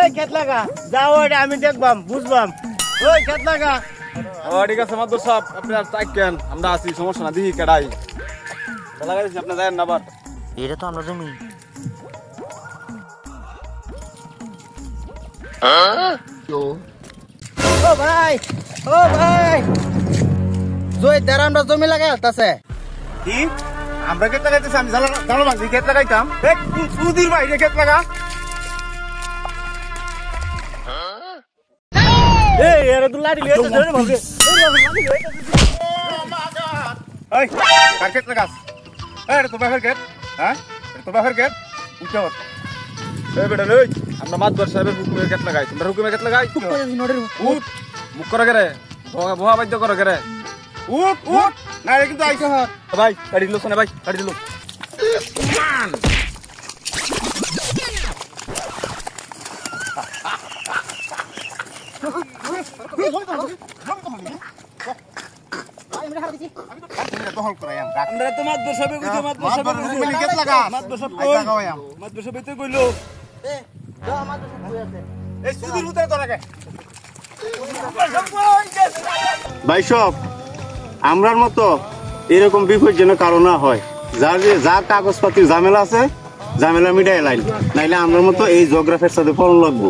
খেত লাগা যাও আমি দেখবাম বুঝবাম ওই খেত লাগা ঠিক আছে মাদুর সাহেব আপনি আর চাইকেন আমরা আছি সমস্যা না দিহি কেডাই লাগাই দিচ্ছি আপনি দেন না বাট এটা তো আমরা জমি ও ভাই জয় দাঁড়া আমরা জমি লাগাই আছে কি আমরা ক্ষেত লাগাইতেছি আমি জানো ভাঙছি ক্ষেত লাগাইতাম সুদির বাইরে ক্ষেত লাগা এই এর তো লাড়ি লিয়ে ধরে ভাবে এই কার ক্ষেত লাগাস এটা তো বাফের ক্ষেত হ্যাঁ এটা তো বাফের ক্ষেত উঠে ওঠ এই বেটা লই আমরা মাদবর সাহেবের হুকুমের ক্ষেত লাগাই তোমরা হুকুমের ক্ষেত লাগাই উঠ মুখ করে গেরে বহা বাধ্য করে গেরে উঠ না কিন্তু আইসা ভাই গাড়ি দিল শোনে ভাই গাড়ি দিল ভাই সব আমরার মতো এরকম বিপদ যেন কারো না হয় যা কাগজপাতির ঝামেলা আছে ঝামেলা মিটাই লাইন নাইলে আমরার মতো এই জিওগ্রাফির সাথে ফলন লাগবো